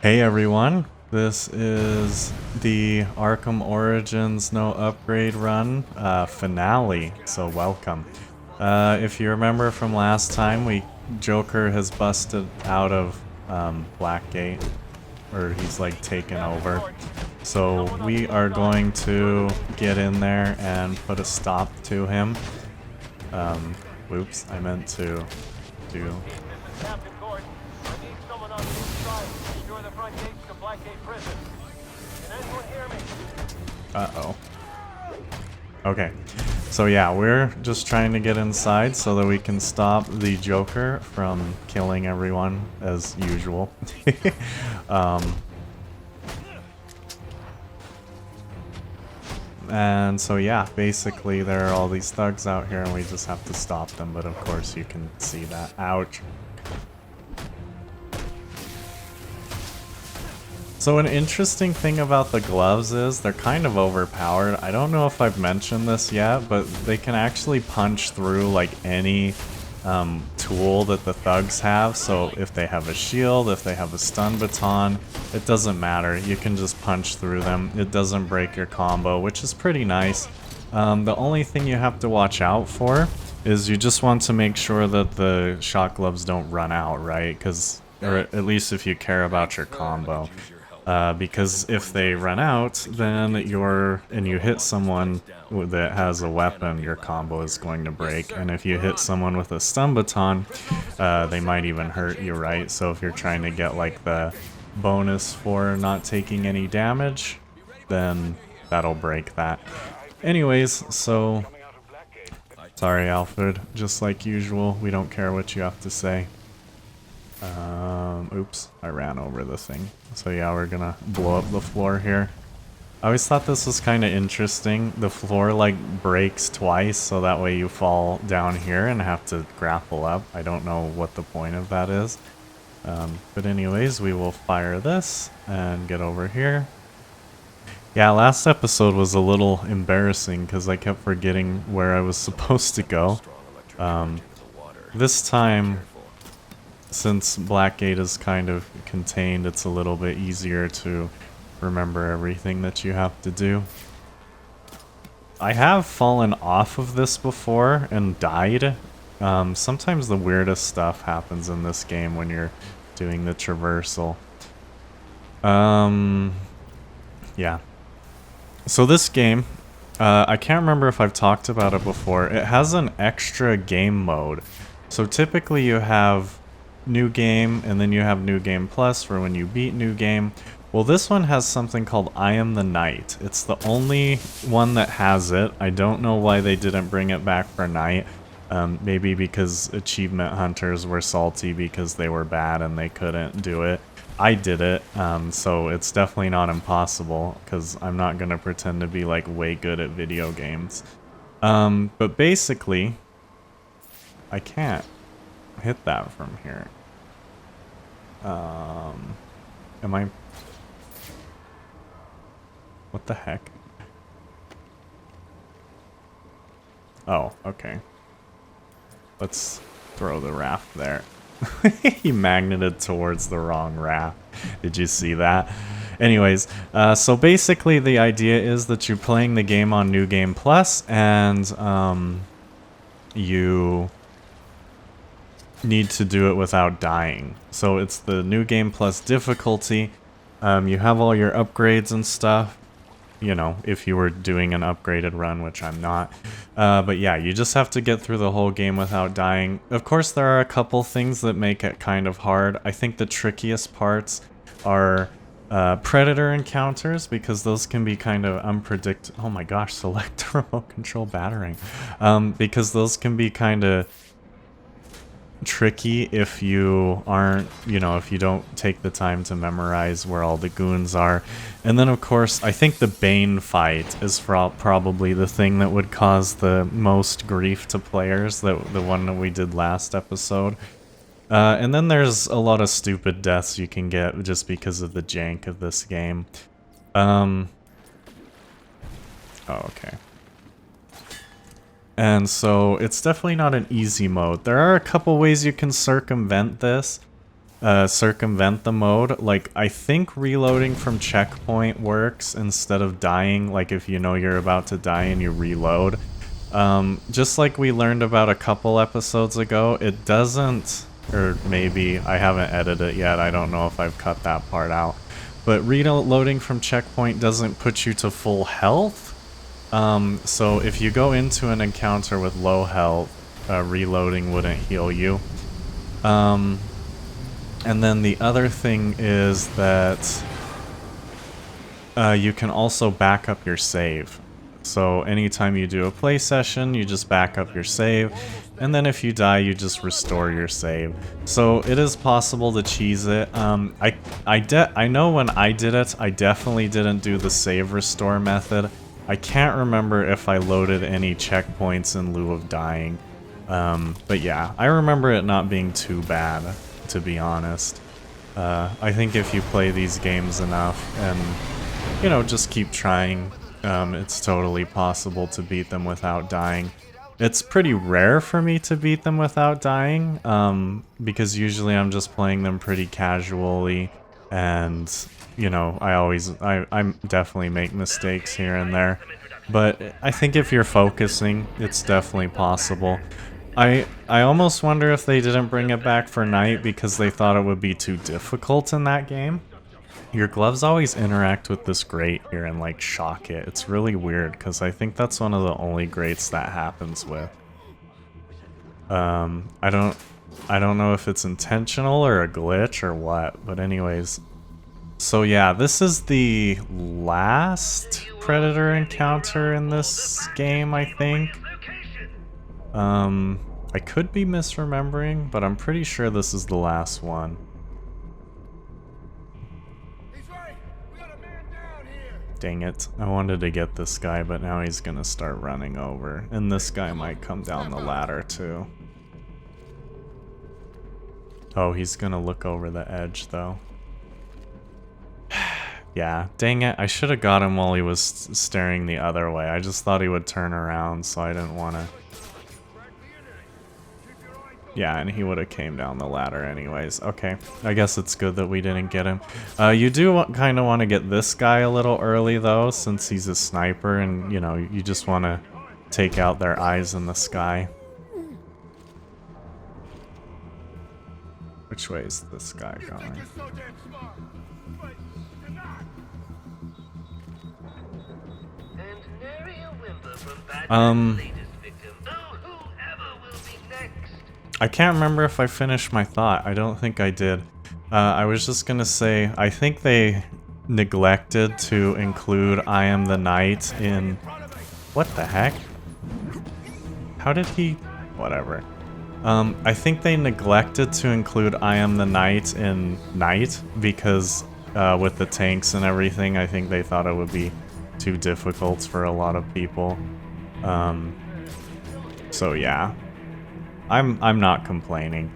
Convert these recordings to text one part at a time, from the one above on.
Hey everyone, this is the Arkham Origins No Upgrade Run finale, so welcome. If you remember from last time, Joker has busted out of Blackgate, or he's like taken over. So we are going to get in there and put a stop to him. Whoops, I meant to do... Captain Gordon, I need someone on the inside to secure the front gates to Blackgate Prison. Can anyone hear me? Uh-oh. Okay, so yeah, we're just trying to get inside so that we can stop the Joker from killing everyone as usual. And so yeah, basically there are all these thugs out here and we just have to stop them, but of course you can see that. Ouch. So an interesting thing about the gloves is they're kind of overpowered. I don't know if I've mentioned this yet, but they can actually punch through like any tool that the thugs have. So if they have a shield, if they have a stun baton, it doesn't matter. You can just punch through them. It doesn't break your combo, which is pretty nice. The only thing you have to watch out for is you just want to make sure that the shot gloves don't run out, right? Or at least if you care about your combo. Because if they run out, then you hit someone that has a weapon, your combo is going to break. And if you hit someone with a stun baton, they might even hurt you, right? So if you're trying to get like the bonus for not taking any damage, then that'll break that. Anyways, so sorry, Alfred. Just like usual, we don't care what you have to say. Oops, I ran over the thing. So yeah, we're gonna blow up the floor here. I always thought this was kind of interesting. The floor like breaks twice, so that way you fall down here and have to grapple up. I don't know what the point of that is. But anyways, we will fire this and get over here. Yeah, last episode was a little embarrassing because I kept forgetting where I was supposed to go. This time, since Blackgate is kind of contained, it's a little bit easier to remember everything that you have to do. I have fallen off of this before and died. Sometimes the weirdest stuff happens in this game when you're doing the traversal. Yeah. So this game, I can't remember if I've talked about it before. It has an extra game mode. So typically you have New Game, and then you have New Game Plus for when you beat New Game. Well, this one has something called I Am the Knight. It's the only one that has it. I don't know why they didn't bring it back for Knight. Maybe because achievement hunters were salty because they were bad and they couldn't do it. I did it, so it's definitely not impossible, because I'm not going to pretend to be like way good at video games. But basically, I can't hit that from here. Am I... What the heck? Oh, okay. Let's throw the raft there. He magneted towards the wrong raft. Did you see that? Anyways, so basically the idea is that you're playing the game on New Game Plus, and you need to do it without dying. So it's the New Game Plus difficulty. You have all your upgrades and stuff, you know, if you were doing an upgraded run, which I'm not. But yeah, you just have to get through the whole game without dying. Of course, there are a couple things that make it kind of hard. I think the trickiest parts are predator encounters, because those can be kind of unpredictable. Oh my gosh, select remote control battering. Because those can be kind of tricky if you aren't, if you don't take the time to memorize where all the goons are. And then of course, I think the Bane fight is probably the thing that would cause the most grief to players, the one that we did last episode. And then there's a lot of stupid deaths you can get just because of the jank of this game. Oh, okay. And so it's definitely not an easy mode. There are a couple ways you can circumvent this. circumvent the mode. Like, I think reloading from checkpoint works instead of dying, like if you know you're about to die and you reload. Just like we learned about a couple episodes ago, it doesn't, or maybe I haven't edited it yet, I don't know if I've cut that part out, but reloading from checkpoint doesn't put you to full health. So if you go into an encounter with low health, reloading wouldn't heal you. And then the other thing is that you can also back up your save. So anytime you do a play session, you just back up your save, and then if you die, you just restore your save. So it is possible to cheese it. I know when I did it, I definitely didn't do the save restore method. I can't remember if I loaded any checkpoints in lieu of dying. But yeah, I remember it not being too bad, to be honest. I think if you play these games enough and, you know, just keep trying, it's totally possible to beat them without dying. It's pretty rare for me to beat them without dying, because usually I'm just playing them pretty casually, and, you know, I definitely make mistakes here and there. But I think if you're focusing, it's definitely possible. I almost wonder if they didn't bring it back for night because they thought it would be too difficult in that game. Your gloves always interact with this grate here and like shock it. It's really weird because I think that's one of the only grates that happens with. I don't know if it's intentional or a glitch or what, but anyways. So yeah, this is the last Predator encounter in this game, I think. I could be misremembering, but I'm pretty sure this is the last one. Dang it, I wanted to get this guy, but now he's gonna start running over. And this guy might come down the ladder too. Oh, he's gonna look over the edge though. Yeah, dang it, I should have got him while he was staring the other way. I just thought he would turn around, so I didn't want to. Yeah, and he would have came down the ladder anyways. Okay, I guess it's good that we didn't get him. You do kind of want to get this guy a little early though, since he's a sniper and, you know, you just want to take out their eyes in the sky. Which way is this guy going? I can't remember if I finished my thought. I don't think I did. I was just gonna say, I think they neglected to include I Am the Night in... What the heck? How did he... Whatever. I think they neglected to include I Am the Night in Night because with the tanks and everything, I think they thought it would be too difficult for a lot of people. So yeah. I'm not complaining.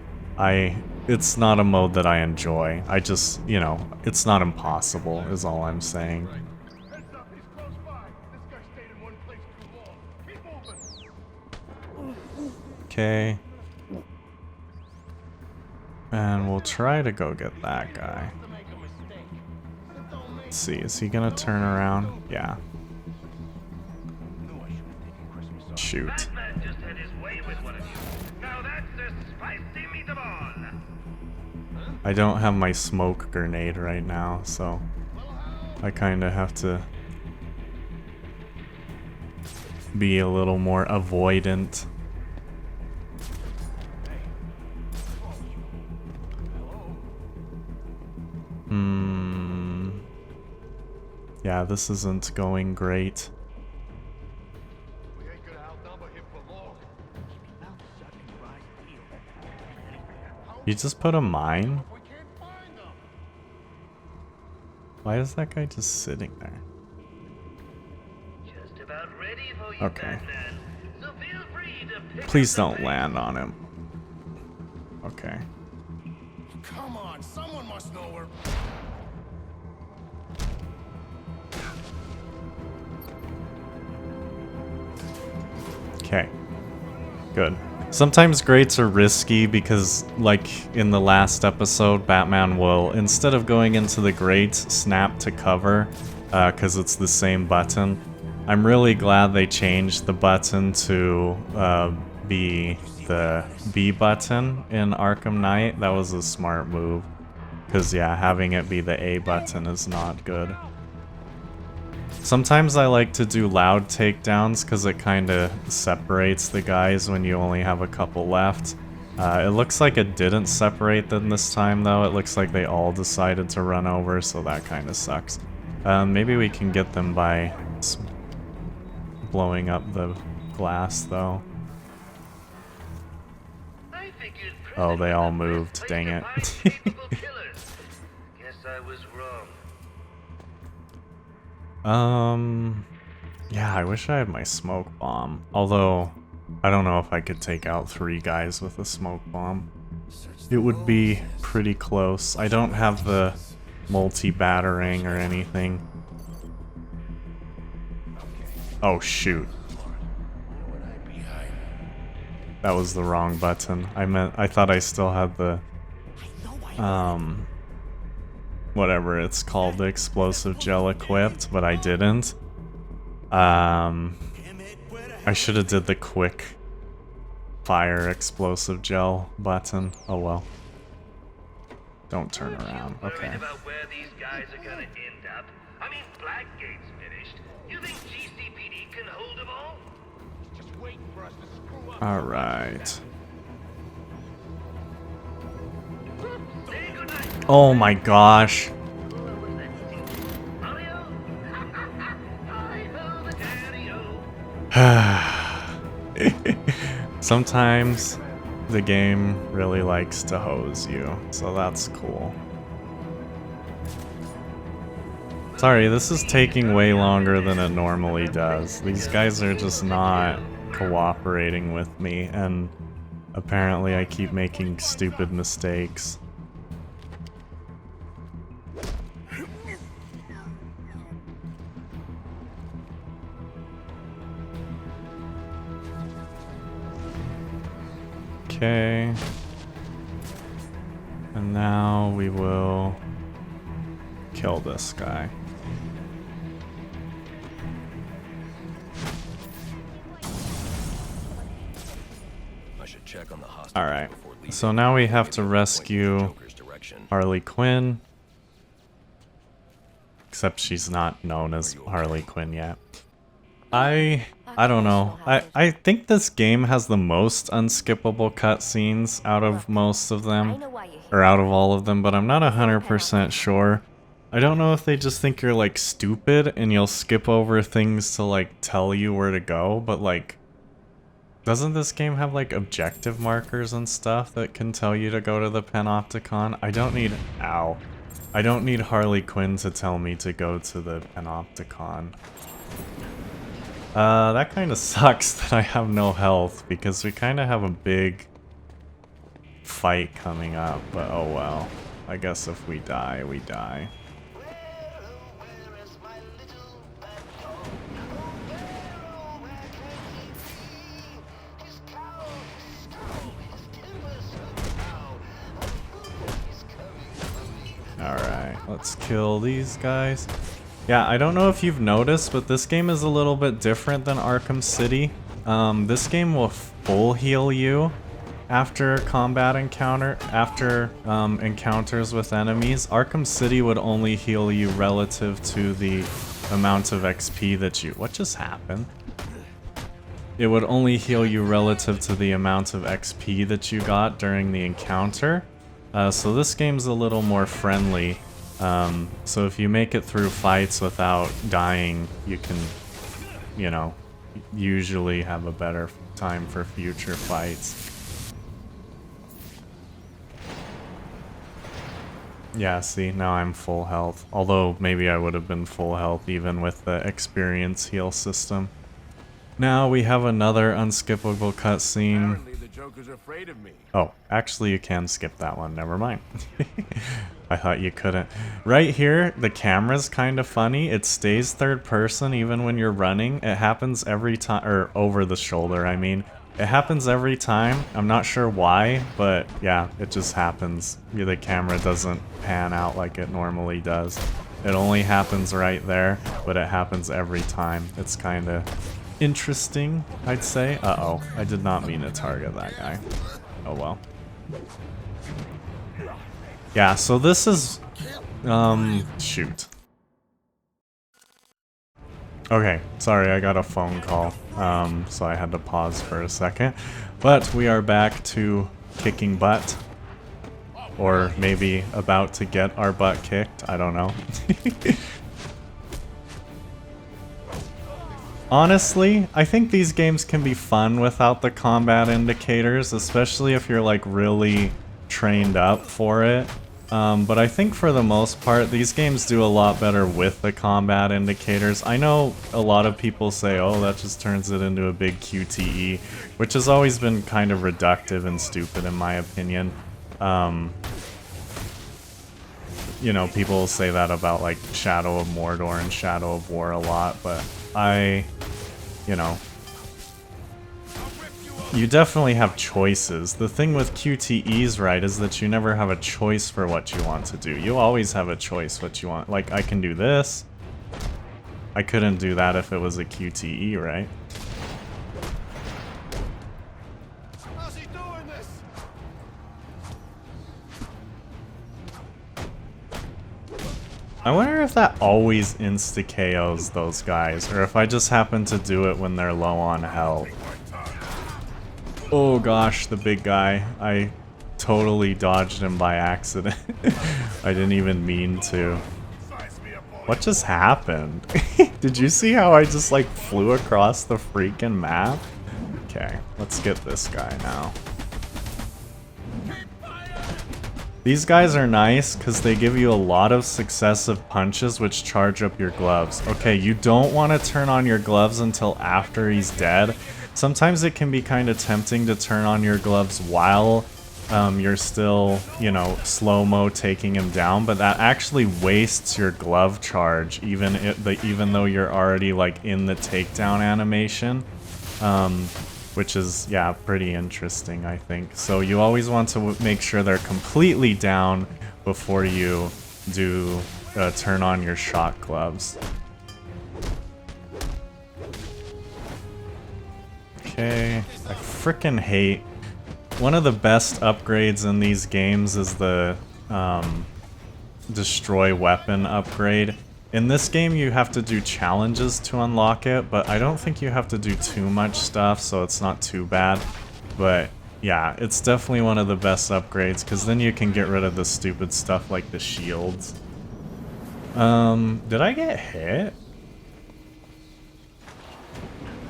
It's not a mode that I enjoy. I just, you know, it's not impossible is all I'm saying. Okay. And we'll try to go get that guy. Let's see, is he gonna turn around? Yeah. Shoot. I don't have my smoke grenade right now, so I kind of have to be a little more avoidant. Yeah, this isn't going great. You just put a mine? Why is that guy just sitting there? Okay. Please don't land on him. Okay. Come on, someone must know her. Okay. Good. Sometimes grates are risky because, like in the last episode, Batman will, instead of going into the grates, snap to cover, because it's the same button. I'm really glad they changed the button to be the B button in Arkham Knight. That was a smart move. Because, yeah, having it be the A button is not good. Sometimes I like to do loud takedowns because it kind of separates the guys when you only have a couple left. It looks like it didn't separate them this time though. It looks like they all decided to run over, so that kind of sucks. Maybe we can get them by blowing up the glass though. Oh, they all moved. Dang it. Yeah, I wish I had my smoke bomb. Although, I don't know if I could take out 3 guys with a smoke bomb. It would be pretty close. I don't have the multi-battering or anything. Oh, shoot. That was the wrong button. I thought I still had the, whatever it's called, the explosive gel equipped, but I didn't. I should have did the quick fire explosive gel button. Oh well. Don't turn around. Okay. About where these guys are gonna end up. I mean, Blackgate's finished. You think GCPD can hold them all? Just waiting for us to screw up. All right. Oh my gosh. Sometimes the game really likes to hose you, so that's cool. Sorry, this is taking way longer than it normally does. These guys are just not cooperating with me, and apparently I keep making stupid mistakes. Okay. And now we will kill this guy. I should check on the hostage. Alright. So now we have to rescue Harley Quinn. Except she's not known as Harley Quinn yet. I don't know. I think this game has the most unskippable cutscenes out of most of them. Or out of all of them, but I'm not 100% sure. I don't know if they just think you're like stupid and you'll skip over things to like tell you where to go, but like, doesn't this game have like objective markers and stuff that can tell you to go to the Panopticon? I don't need Harley Quinn to tell me to go to the Panopticon. That kind of sucks that I have no health, because we kind of have a big fight coming up, but oh well. I guess if we die, we die. Alright, let's kill these guys. Yeah, I don't know if you've noticed, but this game is a little bit different than Arkham City. This game will full heal you after encounters with enemies. Arkham City would only heal you relative to the amount of XP that you... What just happened? It would only heal you relative to the amount of XP that you got during the encounter. So this game's a little more friendly. So if you make it through fights without dying, you can, you know, usually have a better time for future fights. Yeah, see, now I'm full health. Although, maybe I would have been full health even with the experience heal system. Now we have another unskippable cutscene. Apparently the Joker's afraid of me. Oh, actually you can skip that one, never mind. I thought you couldn't. Right here, the camera's kind of funny. It stays third person even when you're running. It happens every time, or over the shoulder, I mean. It happens every time. I'm not sure why, but yeah, it just happens. The camera doesn't pan out like it normally does. It only happens right there, but it happens every time. It's kind of interesting, I'd say. Uh-oh, I did not mean to target that guy. Oh well. Yeah, so this is... shoot. Okay, sorry, I got a phone call, so I had to pause for a second. But we are back to kicking butt. Or maybe about to get our butt kicked, I don't know. Honestly, I think these games can be fun without the combat indicators, especially if you're like really trained up for it. But I think for the most part, these games do a lot better with the combat indicators. I know a lot of people say, oh, that just turns it into a big QTE, which has always been kind of reductive and stupid in my opinion. You know, people say that about like Shadow of Mordor and Shadow of War a lot, but you know, you definitely have choices. The thing with QTEs, right, is that you never have a choice for what you want to do. You always have a choice what you want. Like, I can do this. I couldn't do that if it was a QTE, right? How's he doing this? I wonder if that always insta-KOs those guys, or if I just happen to do it when they're low on health. Oh gosh, the big guy. I totally dodged him by accident. I didn't even mean to. What just happened? Did you see how I just like flew across the freaking map? Okay, let's get this guy now. These guys are nice because they give you a lot of successive punches which charge up your gloves. Okay, you don't want to turn on your gloves until after he's dead. Sometimes it can be kind of tempting to turn on your gloves while you're still, you know, slow-mo taking him down, but that actually wastes your glove charge even though you're already like in the takedown animation. Which is, yeah, pretty interesting, I think. So you always want to make sure they're completely down before you do turn on your shock gloves. Okay, I frickin' hate... One of the best upgrades in these games is the destroy weapon upgrade. In this game you have to do challenges to unlock it, but I don't think you have to do too much stuff, so it's not too bad. But yeah, it's definitely one of the best upgrades, because then you can get rid of the stupid stuff like the shields. Did I get hit?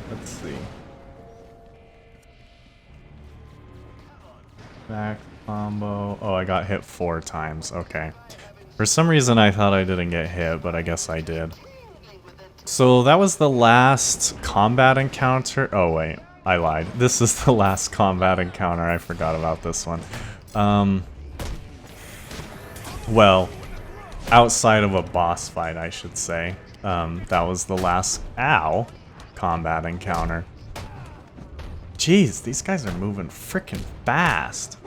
Let's see. Back combo. Oh, I got hit 4 times. Okay. For some reason I thought I didn't get hit, but I guess I did. So that was the last combat encounter. Oh wait, I lied. This is the last combat encounter. I forgot about this one. Well, outside of a boss fight, I should say. That was the last, combat encounter. Jeez, these guys are moving freaking fast.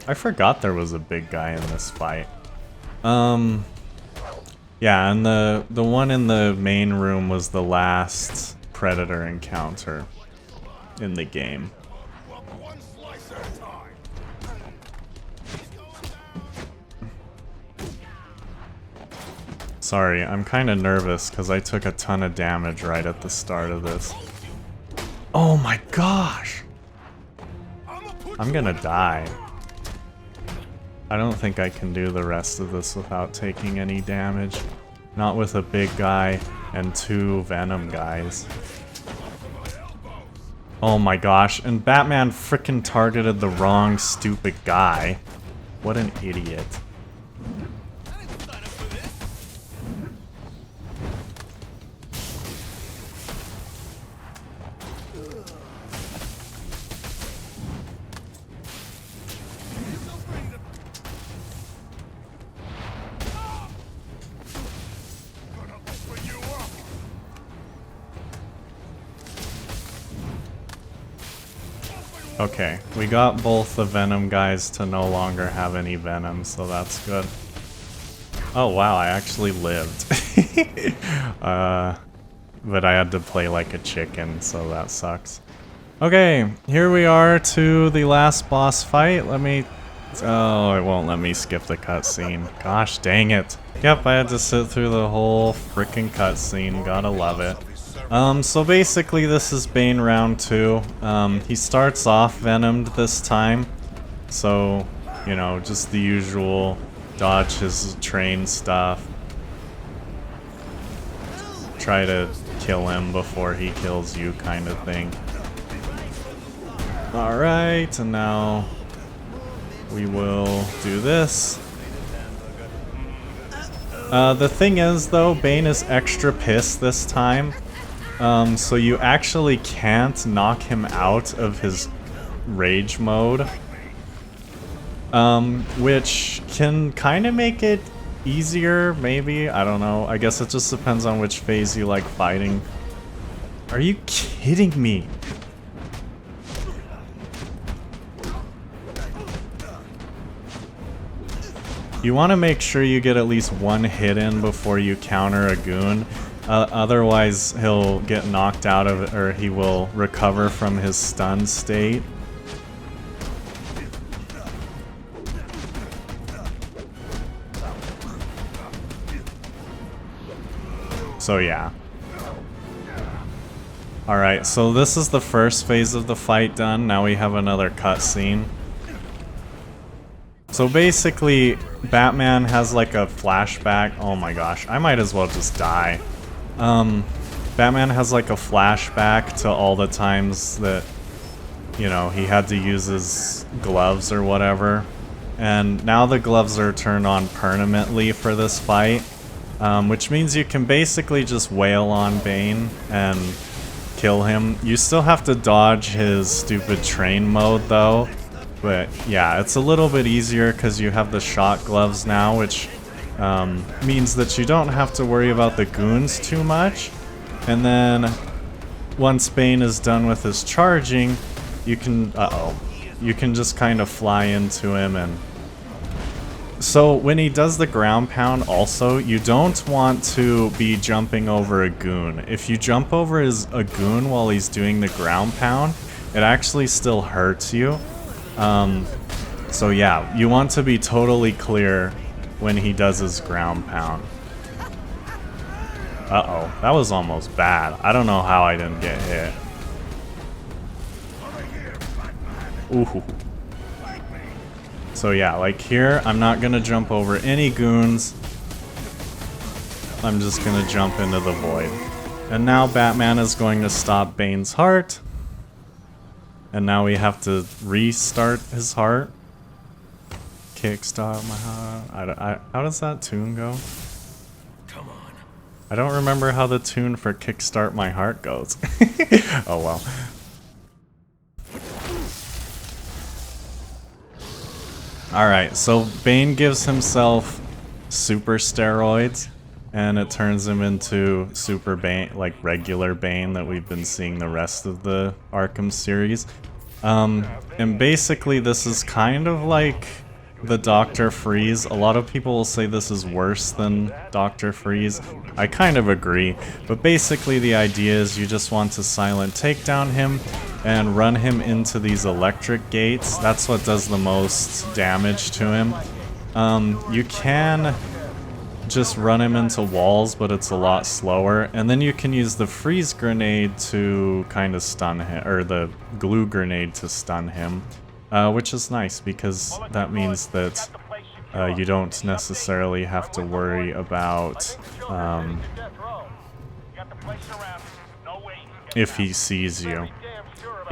I forgot there was a big guy in this fight. Yeah, and the one in the main room was the last Predator encounter in the game. Sorry, I'm kind of nervous because I took a ton of damage right at the start of this. Oh my gosh! I'm gonna die. I don't think I can do the rest of this without taking any damage. Not with a big guy and 2 Venom guys. Oh my gosh, and Batman frickin' targeted the wrong stupid guy. What an idiot. Okay, we got both the Venom guys to no longer have any Venom, so that's good. Oh wow, I actually lived. But I had to play like a chicken, so that sucks. Okay, here we are to the last boss fight. Let me... Oh, it won't let me skip the cutscene. Gosh dang it. Yep, I had to sit through the whole freaking cutscene. Gotta love it. So basically this is Bane round 2. He starts off Venomed this time. So, you know, just the usual dodge his train stuff. Try to kill him before he kills you kind of thing. Alright, and now we will do this. The thing is though, Bane is extra pissed this time. So you actually can't knock him out of his rage mode. Which can kind of make it easier, maybe? I don't know. I guess it just depends on which phase you like fighting. Are you kidding me? You want to make sure you get at least one hit in before you counter a goon. Otherwise, he'll get knocked out of it, or he will recover from his stun state. So yeah. Alright, so this is the first phase of the fight done. Now we have another cutscene. So basically, Batman has like a flashback. Oh my gosh, I might as well just die. Batman has like a flashback to all the times that, you know, he had to use his gloves or whatever. And now the gloves are turned on permanently for this fight. Which means you can basically just wail on Bane and kill him. You still have to dodge his stupid train mode though. But yeah, it's a little bit easier because you have the shot gloves now, which means that you don't have to worry about the goons too much. And then once Bane is done with his charging, you can... you can just kind of fly into him. And so when he does the ground pound also, you don't want to be jumping over a goon. If you jump over a goon while he's doing the ground pound, it actually still hurts you. So yeah, you want to be totally clear when he does his ground pound. Uh-oh, that was almost bad. I don't know how I didn't get hit. Ooh. So yeah, like here, I'm not gonna jump over any goons. I'm just gonna jump into the void. And now Batman is going to stop Bane's heart. And now we have to restart his heart. Kickstart my heart. How does that tune go? Come on. I don't remember how the tune for Kickstart My Heart goes. Oh well. Alright, so Bane gives himself super steroids, and it turns him into Super Bane, like regular Bane that we've been seeing the rest of the Arkham series. And basically this is kind of like the Dr. Freeze. A lot of people will say this is worse than Dr. Freeze. I kind of agree, but basically the idea is you just want to silent takedown him and run him into these electric gates. That's what does the most damage to him. You can just run him into walls, but it's a lot slower. And then you can use the freeze grenade to kind of stun him, or the glue grenade to stun him, which is nice because that means that you don't necessarily have to worry about if he sees you.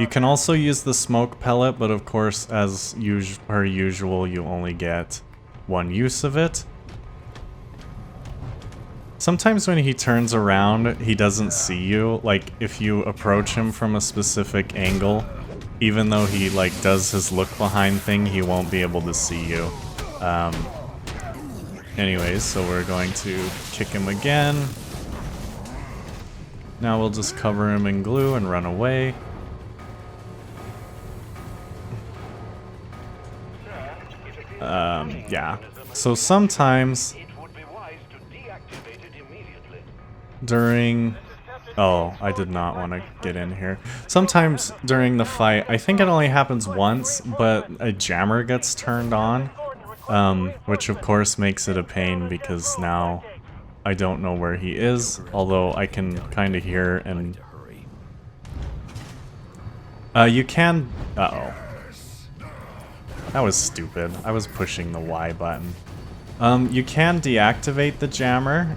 You can also use the smoke pellet, but of course, as per usual, you only get one use of it. Sometimes when he turns around, he doesn't see you. Like, if you approach him from a specific angle, even though he, like, does his look behind thing, he won't be able to see you. Anyways, so we're going to kick him again. Now we'll just cover him in glue and run away. Yeah. So sometimes It would be wise to deactivate it immediately. during... Oh, I did not want to get in here. Sometimes during the fight, I think it only happens once, but a jammer gets turned on, which of course makes it a pain because now I don't know where he is, although I can kind of hear and... you can... Uh-oh. That was stupid. I was pushing the Y button. You can deactivate the jammer.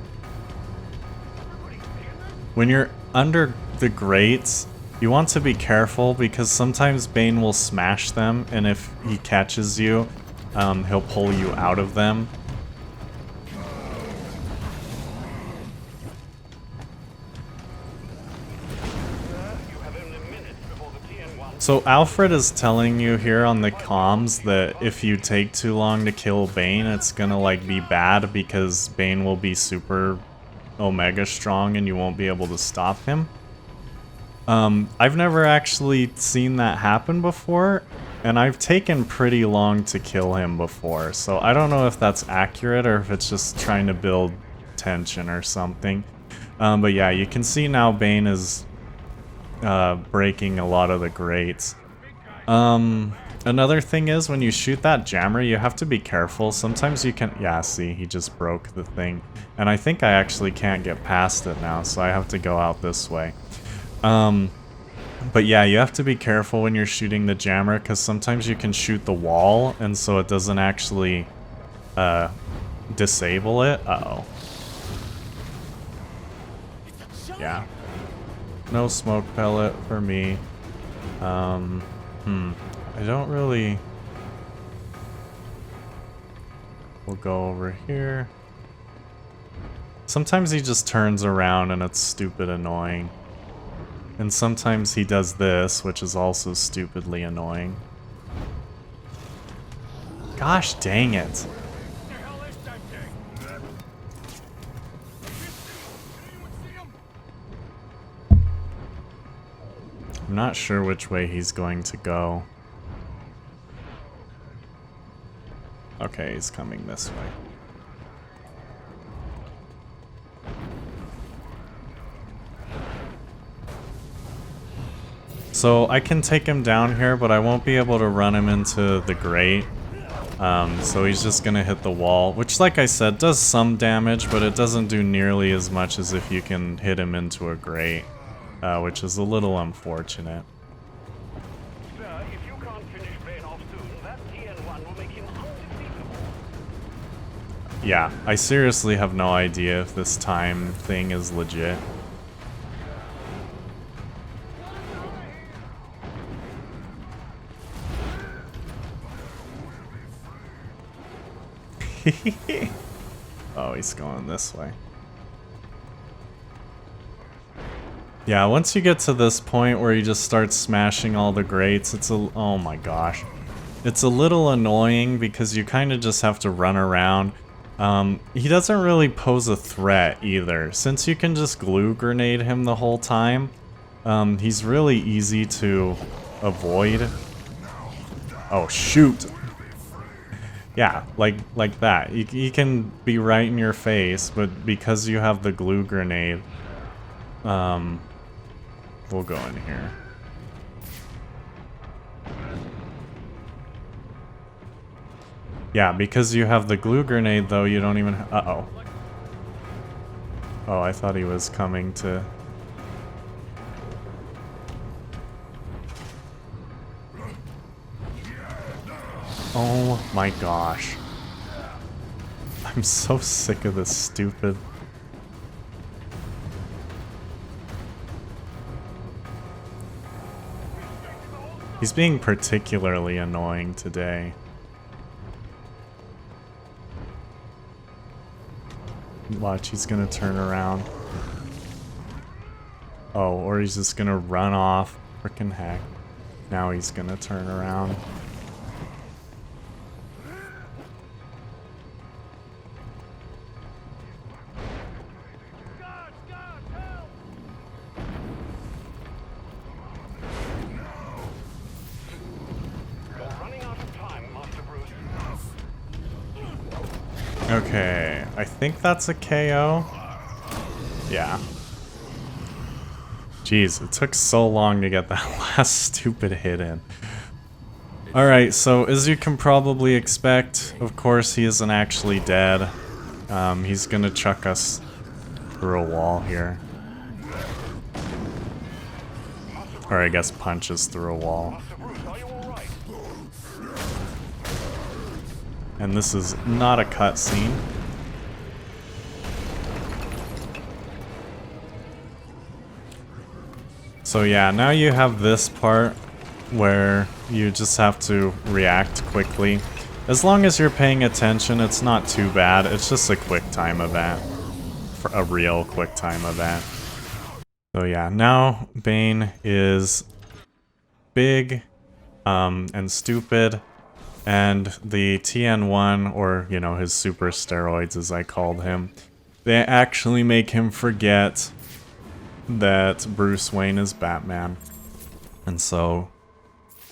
When you're under the grates, you want to be careful because sometimes Bane will smash them, and if he catches you, he'll pull you out of them. So Alfred is telling you here on the comms that if you take too long to kill Bane, it's gonna like be bad because Bane will be super Omega strong and you won't be able to stop him. I've never actually seen that happen before, and I've taken pretty long to kill him before, so I don't know if that's accurate or if it's just trying to build tension or something. But yeah, you can see now Bane is breaking a lot of the grates. Another thing is when you shoot that jammer, you have to be careful. Sometimes you can... Yeah, see, he just broke the thing. And I think I actually can't get past it now, so I have to go out this way. But yeah, you have to be careful when you're shooting the jammer, because sometimes you can shoot the wall, and so it doesn't actually disable it. Uh-oh. Yeah. No smoke pellet for me. I don't really... We'll go over here. Sometimes he just turns around and it's stupid annoying. And sometimes he does this, which is also stupidly annoying. Gosh dang it. I'm not sure which way he's going to go. Okay, he's coming this way. So I can take him down here, but I won't be able to run him into the grate. So he's just gonna hit the wall, which, like I said, does some damage, but it doesn't do nearly as much as if you can hit him into a grate, which is a little unfortunate. Sir, if you can't finish Bane off soon, that TN1 will make him undefeatable. Yeah, I seriously have no idea if this time thing is legit. Oh, he's going this way. Yeah, once you get to this point where you just start smashing all the grates, it's a... Oh my gosh. It's a little annoying because you kind of just have to run around. He doesn't really pose a threat either. Since you can just glue grenade him the whole time, he's really easy to avoid. Oh, shoot! Yeah, like that. He can be right in your face, but because you have the glue grenade, we'll go in here. Yeah, because you have the glue grenade, though, you don't even... Uh-oh. Oh, I thought he was coming to... Oh my gosh. I'm so sick of this stupid... He's being particularly annoying today. Watch, he's gonna turn around. Oh, or he's just gonna run off. Frickin' heck. Now he's gonna turn around. Okay, I think that's a KO. Yeah. Jeez, it took so long to get that last stupid hit in. Alright, so as you can probably expect, of course he isn't actually dead. He's gonna chuck us through a wall here. Or I guess punches through a wall. And this is not a cutscene. So yeah, now you have this part where you just have to react quickly. As long as you're paying attention, it's not too bad. It's just a quick time event. For a real quick time event. So yeah, now Bane is big and stupid, and the TN1, or you know, his super steroids as I called him, they actually make him forget that Bruce Wayne is Batman. And so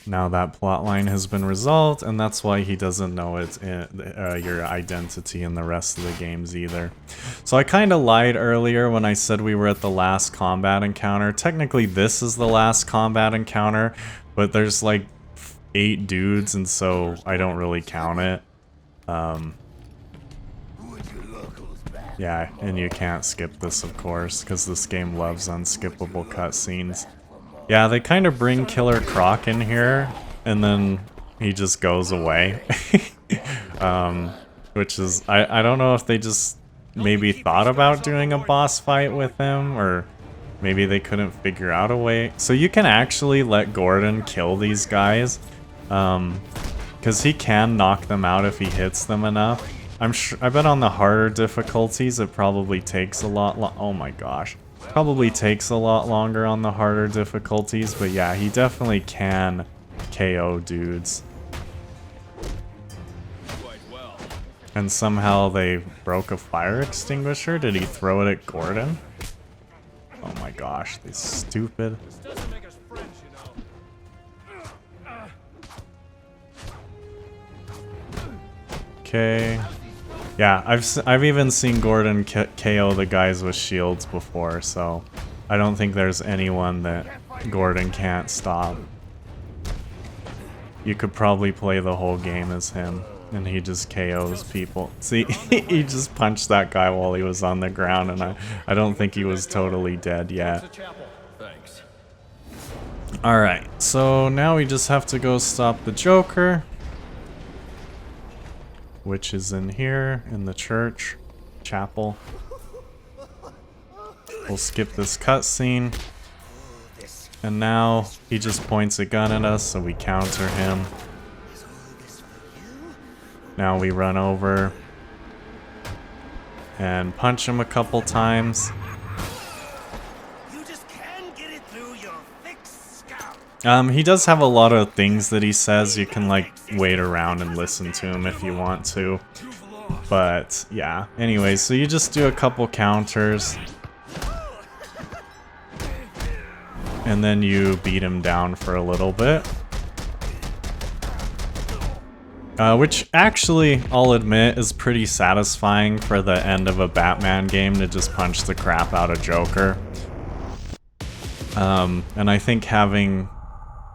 now that plotline has been resolved, and that's why he doesn't know it's your identity in the rest of the games either. So I kind of lied earlier when I said we were at the last combat encounter. Technically this is the last combat encounter, but there's like 8 dudes, and so I don't really count it. Yeah, and you can't skip this, of course, because this game loves unskippable cutscenes. Yeah, they kind of bring Killer Croc in here, and then he just goes away. Which is, I don't know if they just maybe thought about doing a boss fight with him, or maybe they couldn't figure out a way. So you can actually let Gordon kill these guys, because he can knock them out if he hits them enough. I bet on the harder difficulties it probably takes a lot oh my gosh. Probably takes a lot longer on the harder difficulties, but yeah, he definitely can KO dudes. And somehow they broke a fire extinguisher? Did he throw it at Gordon? Oh my gosh, they stupid. Okay. Yeah, I've even seen Gordon KO the guys with shields before, so I don't think there's anyone that Gordon can't stop. You could probably play the whole game as him, and he just KOs people. See, he just punched that guy while he was on the ground, and I don't think he was totally dead yet. Alright, so now we just have to go stop the Joker, which is in here, in the church, chapel. We'll skip this cutscene. And now he just points a gun at us, so we counter him. Now we run over and punch him a couple times. He does have a lot of things that he says. You can like wait around and listen to him if you want to. But yeah, anyways, so you just do a couple counters. And then you beat him down for a little bit. Which actually, I'll admit, is pretty satisfying for the end of a Batman game to just punch the crap out of Joker. And I think having...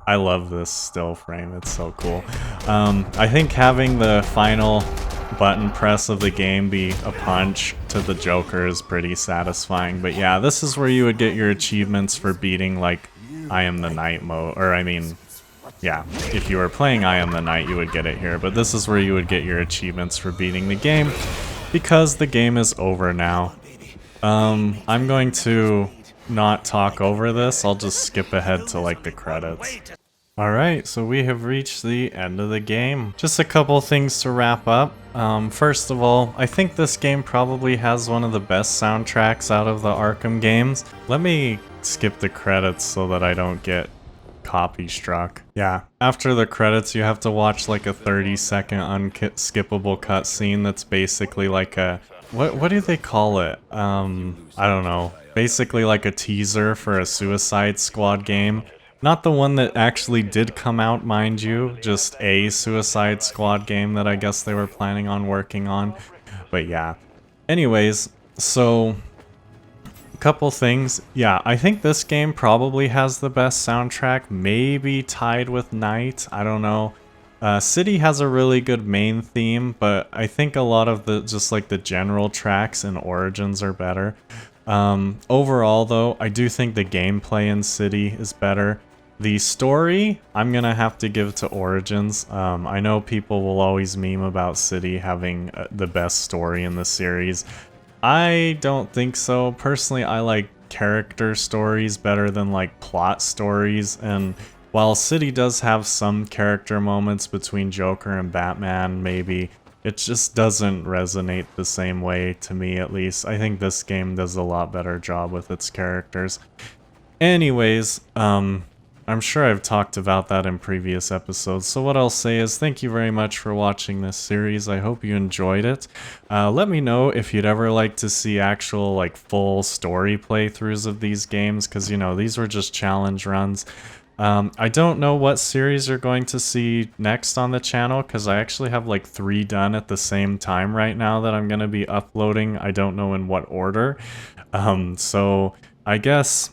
I love this still frame, it's so cool. I think having the final button press of the game be a punch to the Joker is pretty satisfying. But yeah, this is where you would get your achievements for beating, like, I Am the Night mode. Or, I mean, yeah, if you were playing I Am the Night, you would get it here. But this is where you would get your achievements for beating the game, because the game is over now. I'm going to not talk over this. I'll just skip ahead to, like, the credits. Alright, so we have reached the end of the game. Just a couple things to wrap up. First of all, I think this game probably has one of the best soundtracks out of the Arkham games. Let me skip the credits so that I don't get copy struck. Yeah, after the credits you have to watch like a 30-second unskippable cutscene that's basically like a... What do they call it? I don't know. Basically like a teaser for a Suicide Squad game. Not the one that actually did come out, mind you, just a Suicide Squad game that I guess they were planning on working on. But yeah. Anyways, so couple things. Yeah, I think this game probably has the best soundtrack, maybe tied with Night. I don't know. City has a really good main theme, but I think a lot of the just like the general tracks in Origins are better. Overall though, I do think the gameplay in City is better. The story, I'm gonna have to give to Origins. I know people will always meme about City having the best story in the series. I don't think so. Personally, I like character stories better than like plot stories, and while City does have some character moments between Joker and Batman, maybe, it just doesn't resonate the same way to me at least. I think this game does a lot better job with its characters. Anyways, I'm sure I've talked about that in previous episodes, so what I'll say is thank you very much for watching this series. I hope you enjoyed it. Let me know if you'd ever like to see actual like full story playthroughs of these games, because you know, these were just challenge runs. I don't know what series you're going to see next on the channel, because I actually have like 3 done at the same time right now that I'm going to be uploading. I don't know in what order. So I guess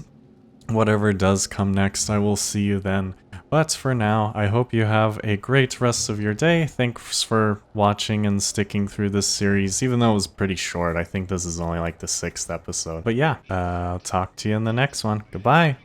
whatever does come next, I will see you then. But for now, I hope you have a great rest of your day. Thanks for watching and sticking through this series, even though it was pretty short. I think this is only like the 6th episode. But yeah, I'll talk to you in the next one. Goodbye!